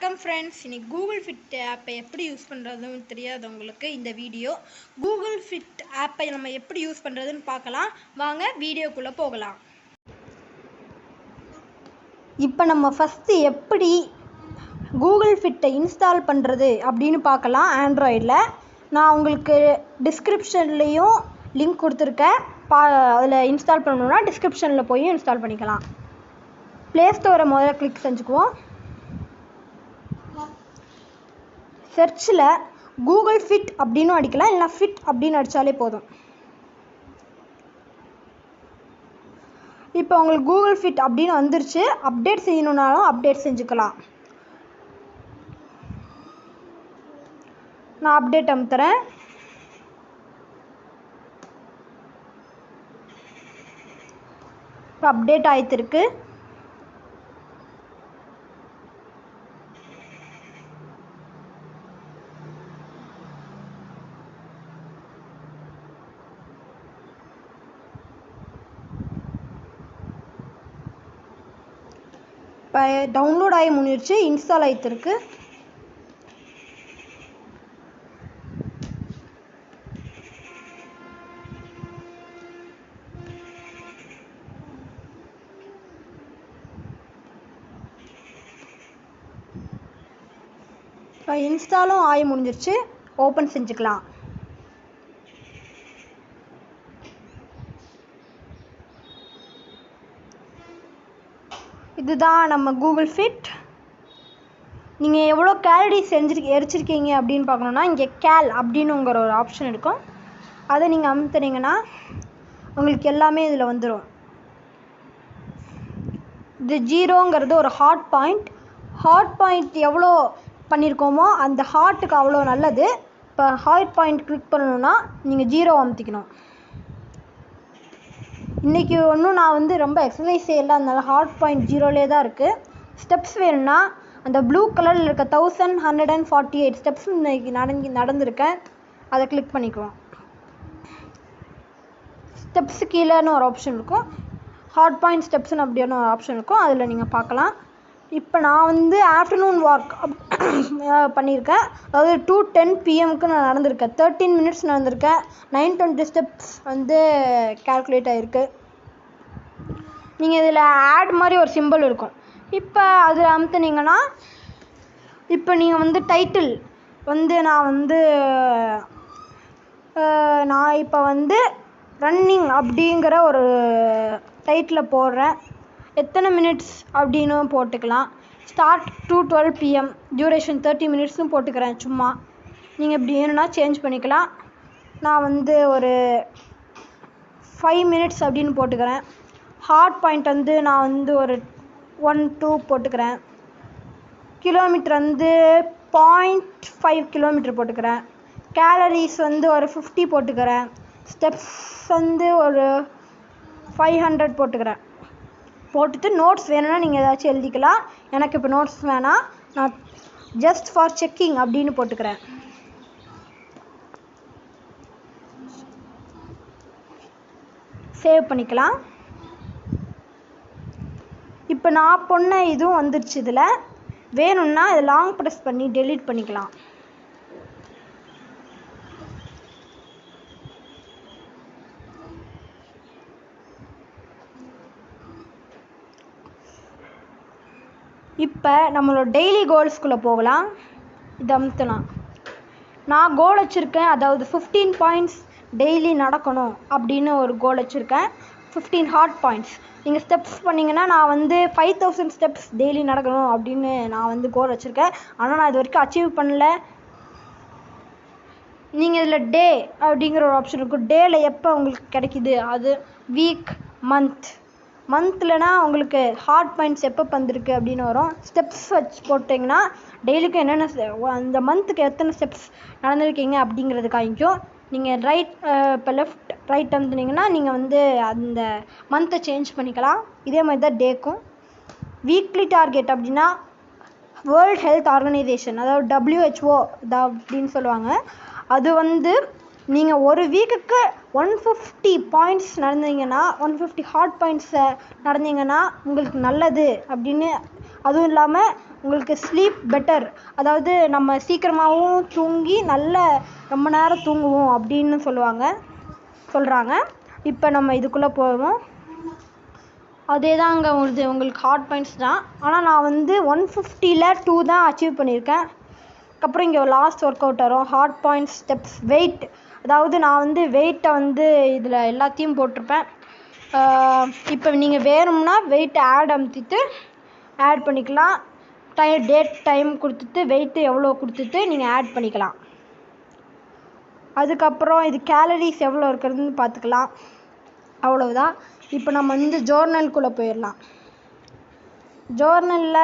வணக்கம் ஃப்ரெண்ட்ஸ். இன்னைக்கு Google fit ஆப்பை எப்படி யூஸ் பண்ணுறதுன்னு தெரியாதவங்களுக்கு இந்த வீடியோ. கூகுள் ஃபிட் ஆப்பை நம்ம எப்படி யூஸ் பண்ணுறதுன்னு பார்க்கலாம். வாங்க வீடியோக்குள்ளே போகலாம். இப்போ நம்ம ஃபஸ்ட்டு எப்படி கூகுள் ஃபிட்டை இன்ஸ்டால் பண்ணுறது அப்படின்னு பார்க்கலாம். ஆண்ட்ராய்டில் நான் உங்களுக்கு டிஸ்கிரிப்ஷன்லேயும் லிங்க் கொடுத்துருக்கேன். அதில் இன்ஸ்டால் பண்ணணுன்னா டிஸ்கிரிப்ஷனில் போய் இன்ஸ்டால் பண்ணிக்கலாம். ப்ளே ஸ்டோரை முதல்ல கிளிக் செஞ்சுக்குவோம். சர்ச்சில் கூகுள் ஃபிட் அப்படின்னு அடிக்கலாம், இல்லைனா ஃபிட் அப்படின்னு அடித்தாலே போதும். இப்போ உங்களுக்கு கூகுள் ஃபிட் அப்படின்னு வந்துருச்சு. அப்டேட் செய்யணுன்னாலும் அப்டேட் செஞ்சுக்கலாம். நான் அப்டேட் அமுத்துறேன். இப்போ அப்டேட் ஆகிட்டுருக்கு. இப்போ டவுன்லோட் ஆகி முடிஞ்சிருச்சு, இன்ஸ்டால் ஆகிட்டுருக்கு. இப்போ இன்ஸ்டாலும் ஆகி முடிஞ்சிருச்சு, ஓப்பன் செஞ்சுக்கலாம். இதுதான் நம்ம கூகுள் ஃபிட். நீங்கள் எவ்வளோ கேலரிஸ் எரிச்சிருக்கீங்க அப்படின்னு பார்க்கணுன்னா இங்கே கேல் அப்படின்னுங்கிற ஒரு ஆப்ஷன் இருக்கும். அதை நீங்கள் அமுத்துனீங்கன்னா உங்களுக்கு எல்லாமே இதில் வந்துடும். இது 0ங்கிறது ஒரு ஹார்ட் பாயிண்ட் எவ்வளோ பண்ணியிருக்கோமோ அந்த ஹார்ட்டுக்கு அவ்வளோ நல்லது. இப்போ ஹார்ட் பாயிண்ட் கிளிக் பண்ணணுன்னா நீங்கள் 0 அமுத்திக்கணும். இன்றைக்கி ஒன்றும் நான் ரொம்ப எக்ஸசைஸ் செய்யல, அதனால ஹார்ட் பாயிண்ட் 0லே தான் இருக்குது. ஸ்டெப்ஸ் வேணும்னா அந்த ப்ளூ கலரில் இருக்க 1148 ஸ்டெப்ஸ் இன்றைக்கி நடந்திருக்கேன், அதை கிளிக் பண்ணிக்குவோம். ஸ்டெப்ஸு கீழேன்னு ஒரு ஆப்ஷன் இருக்கும், ஹார்ட் பாயிண்ட் ஸ்டெப்ஸ்னு அப்படியான ஒரு ஆப்ஷன் இருக்கும், அதில் நீங்கள் பார்க்கலாம். இப்போ நான் ஆஃப்டர்நூன் வாக் பண்ணியிருக்கேன். அதாவது 2:10 PM நான் நடந்திருக்கேன். 13 minutes நடந்திருக்கேன். 920 ஸ்டெப்ஸ் கால்குலேட் ஆகிருக்கு. நீங்கள் இதில் ஆட் மாதிரி ஒரு சிம்பிள் இருக்கும். இப்போ அதில் அமுத்துனீங்கன்னா இப்போ நீங்கள் டைட்டில் நான் இப்போ ரன்னிங் அப்படிங்கிற ஒரு டைட்டில் போடுறேன். எத்தனை மினிட்ஸ் அப்படின்னு போட்டுக்கலாம். ஸ்டார்ட் 2:12 PM, டியூரேஷன் 30 minutesனு போட்டுக்கிறேன். சும்மா நீங்கள் இப்படி வேணும்னா சேஞ்ச் பண்ணிக்கலாம். நான் ஒரு 5 minutes அப்படின்னு போட்டுக்கிறேன். ஹார்ட் பாயிண்ட் நான் ஒரு 1-2 போட்டுக்கிறேன். கிலோமீட்டர் 0.5 கிலோமீட்டர் போட்டுக்கிறேன். கேலரிஸ் ஒரு 50 போட்டுக்கிறேன். ஸ்டெப்ஸ் ஒரு 500 போட்டுக்கிறேன். போட்டுட்டு நோட்ஸ் வேணும்னா நீங்கள் ஏதாச்சும் எழுதிக்கலாம். எனக்கு இப்போ நோட்ஸ் வேணாம், நான் ஜஸ்ட் ஃபார் செக்கிங் அப்படின்னு போட்டுக்கிறேன். சேவ் பண்ணிக்கலாம். இப்போ நான் பொண்ண இதுவும் வந்துருச்சு. இதில் வேணும்னா இதை லாங் ப்ரெஸ் பண்ணி டெலீட் பண்ணிக்கலாம். இப்போ நம்மளோட டெய்லி கோல்ஸ்குள்ளே போகலாம். இதை அமுத்தலாம். நான் கோல் வச்சுருக்கேன், அதாவது 15 points டெய்லி நடக்கணும் அப்படின்னு ஒரு கோல் வச்சுருக்கேன். 15 ஹார்ட் பாயிண்ட்ஸ். நீங்கள் ஸ்டெப்ஸ் பண்ணிங்கன்னா நான் 5000 ஸ்டெப்ஸ் டெய்லி நடக்கணும் அப்படின்னு நான் கோல் வச்சுருக்கேன். ஆனால் நான் இது வரைக்கும் அச்சீவ் பண்ணல. நீங்கள் இதில் டே அப்படிங்கிற ஒரு ஆப்ஷன் இருக்கும். டேயில் எப்போ உங்களுக்கு கிடைக்கிது, அது வீக், மந்த்லனா உங்களுக்கு ஹார்ட் பாயிண்ட்ஸ் எப்போ வந்திருக்கு அப்படின்னு வரும். ஸ்டெப்ஸ் வச்சு போட்டிங்கன்னா டெய்லிக்கும் என்னென்ன அந்த மந்த்துக்கு எத்தனை ஸ்டெப்ஸ் நடந்திருக்கீங்க அப்படிங்கிறது காமிக்கும். நீங்கள் இப்போ லெஃப்ட் ரைட் அமுத்துனீங்கன்னா நீங்கள் அந்த மந்த்தை சேஞ்ச் பண்ணிக்கலாம். இதே மாதிரி தான் டேக்கும். வீக்லி டார்கெட் அப்படின்னா வேர்ல்ட் ஹெல்த் ஆர்கனைசேஷன், அதாவது WHO அப்படின்னு சொல்லுவாங்க. அது நீங்கள் ஒரு வீக்குக்கு 150 பாயிண்ட்ஸ் நடந்தீங்கன்னா 150 ஹார்ட் பாயிண்ட்ஸை நடந்தீங்கன்னா உங்களுக்கு நல்லது அப்படின்னு. அதுவும் இல்லாமல் உங்களுக்கு ஸ்லீப் பெட்டர், அதாவது நம்ம சீக்கிரமாகவும் தூங்கி நல்ல ரொம்ப நேரம் தூங்குவோம் அப்படின்னு சொல்கிறாங்க. இப்போ நம்ம இதுக்குள்ளே போவோம். அதே தாங்க உங்களுக்கு ஹார்ட் பாயிண்ட்ஸ் தான். ஆனால் நான் வந்து 150ல் 2 தான் அச்சீவ் பண்ணியிருக்கேன். அதுக்கப்புறம் இங்கே லாஸ்ட் ஒர்க் அவுட் வரும், ஹார்ட் பாயிண்ட்ஸ், ஸ்டெப்ஸ், வெயிட். அதாவது நான் வந்து வெயிட்டை வந்து இதில் எல்லாத்தையும் போட்டிருப்பேன். இப்போ நீங்கள் வேணும்னா வெயிட்டை அமுத்திட்டு ஆட் பண்ணிக்கலாம். டேட் டைம் கொடுத்துட்டு வெயிட்டு எவ்வளோ கொடுத்துட்டு நீங்கள் ஆட் பண்ணிக்கலாம். அதுக்கப்புறம் இது கேலரிஸ் எவ்வளோ இருக்கிறதுன்னு பார்த்துக்கலாம். அவ்வளவுதான். இப்போ நம்ம வந்து ஜோர்னலுக்குள்ளே போயிடலாம். ஜோர்னலில்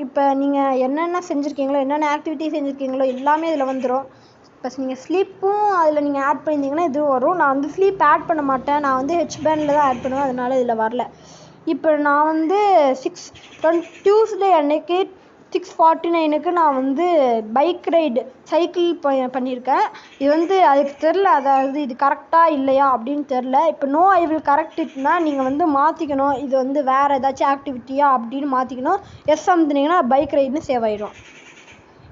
இப்போ நீங்கள் என்னென்ன செஞ்சுருக்கீங்களோ, என்னென்ன ஆக்டிவிட்டி செஞ்சுருக்கீங்களோ எல்லாமே இதில் வந்துடும். இப்போ நீங்கள் ஸ்லீப்பும் அதில் நீங்கள் ஆட் பண்ணியிருந்தீங்கன்னா இதுவும் வரும். நான் வந்து ஸ்லீப் ஆட் பண்ண மாட்டேன், நான் வந்து ஹெச்பேண்டில் தான் ஆட் பண்ணுவேன், அதனால இதில் வரல. இப்போ நான் வந்து டியூஸ்டே அன்னைக்கு 6:49க்கு நான் வந்து பைக் ரைடு சைக்கிள் பண்ணியிருக்கேன். இது வந்து அதுக்கு தெரில, அதாவது இது கரெக்டாக இல்லையா அப்படின்னு தெரில. இப்போ நோ ஐ வில் கரெக்ட் இட்னா நீங்கள் வந்து மாற்றிக்கணும், இது வந்து வேறு ஏதாச்சும் ஆக்டிவிட்டியா அப்படின்னு மாற்றிக்கணும். எஸ் அமுத்துனீங்கன்னா பைக் ரைடுன்னு சேவ் ஆயிடும்.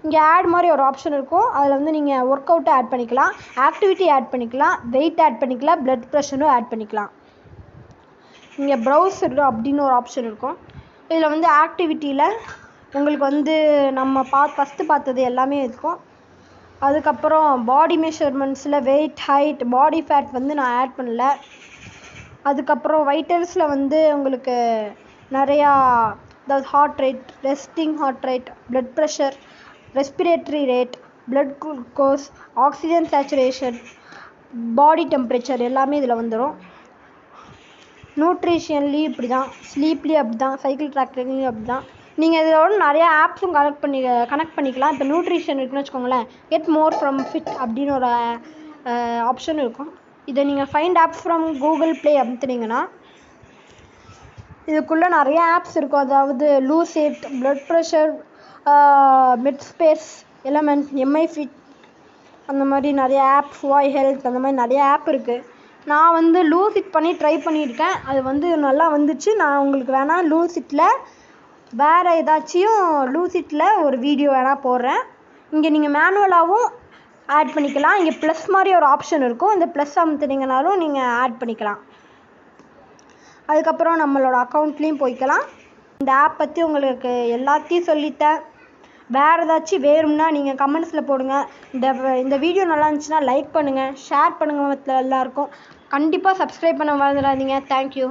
இங்கே ஆட் மாதிரி ஒரு ஆப்ஷன் இருக்கும், அதில் வந்து நீங்கள் ஒர்க் அவுட்டை ஆட் பண்ணிக்கலாம், ஆக்டிவிட்டி ஆட் பண்ணிக்கலாம், வெயிட் ஆட் பண்ணிக்கலாம், பிளட் ப்ரெஷரும் ஆட் பண்ணிக்கலாம். இங்கே ப்ரௌசர் அப்படின்னு ஒரு ஆப்ஷன் இருக்கும். இதில் வந்து ஆக்டிவிட்டியில் உங்களுக்கு வந்து நம்ம ஃபஸ்ட்டு பார்த்தது எல்லாமே இருக்கும். அதுக்கப்புறம் பாடி மெஷர்மெண்ட்ஸில் வெயிட், ஹைட், பாடி ஃபேட் வந்து நான் ஆட் பண்ணல. அதுக்கப்புறம் வைட்டல்ஸில் வந்து உங்களுக்கு நிறையா, அதாவது heart rate, resting heart rate, blood pressure, respiratory rate, blood glucose, oxygen saturation, body temperature எல்லாமே இதில் வந்துடும். நியூட்ரிஷன்லேயும் இப்படி தான், ஸ்லீப்லேயும் அப்படி தான், சைக்கிள் ட்ராக்லேயும் அப்படி தான். நீங்கள் இதோட நிறையா ஆப்ஸும் கனெக்ட் பண்ணிக்கலாம். இப்போ நியூட்ரிஷன் இருக்குன்னு வச்சுக்கோங்களேன், கெட் மோர் ஃப்ரம் ஃபிட் அப்படின்னு ஒரு ஆப்ஷன் இருக்கும். இதை நீங்கள் find apps from Google Play அமுத்துனீங்கன்னா இதுக்குள்ளே நிறைய ஆப்ஸ் இருக்கும். அதாவது Lucid, blood pressure, medspace, element, MI fit, அந்த மாதிரி நிறைய ஆப், வாய் ஹெல்த், அந்த மாதிரி நிறைய ஆப் இருக்குது. நான் வந்து லூசிட் பண்ணி ட்ரை பண்ணியிருக்கேன், அது வந்து நல்லா வந்துச்சு. நான் உங்களுக்கு வேணால் லூசிட்டில் வேறு ஏதாச்சும் லூசிட்டில் ஒரு வீடியோ வேணால் போடுறேன். இங்கே நீங்கள் மேனுவலாகவும் ஆட் பண்ணிக்கலாம். இங்கே ப்ளஸ் மாதிரி ஒரு ஆப்ஷன் இருக்கும், இந்த ப்ளஸ் அமுத்துனீங்கனாலும் நீங்கள் ஆட் பண்ணிக்கலாம். அதுக்கப்புறம் நம்மளோட அக்கௌண்ட்லேயும் போய்க்கலாம். இந்த ஆப் பற்றி உங்களுக்கு எல்லாத்தையும் சொல்லிட்டேன். வேறு ஏதாச்சும் வேணும்னா நீங்கள் கமெண்ட்ஸில் போடுங்க. இந்த வீடியோ நல்லா இருந்துச்சுன்னா லைக் பண்ணுங்கள், ஷேர் பண்ணுங்கள் மற்ற எல்லாருக்கும். கண்டிப்பாக சப்ஸ்கிரைப் பண்ண மறந்துடாதீங்க. தேங்க்யூ.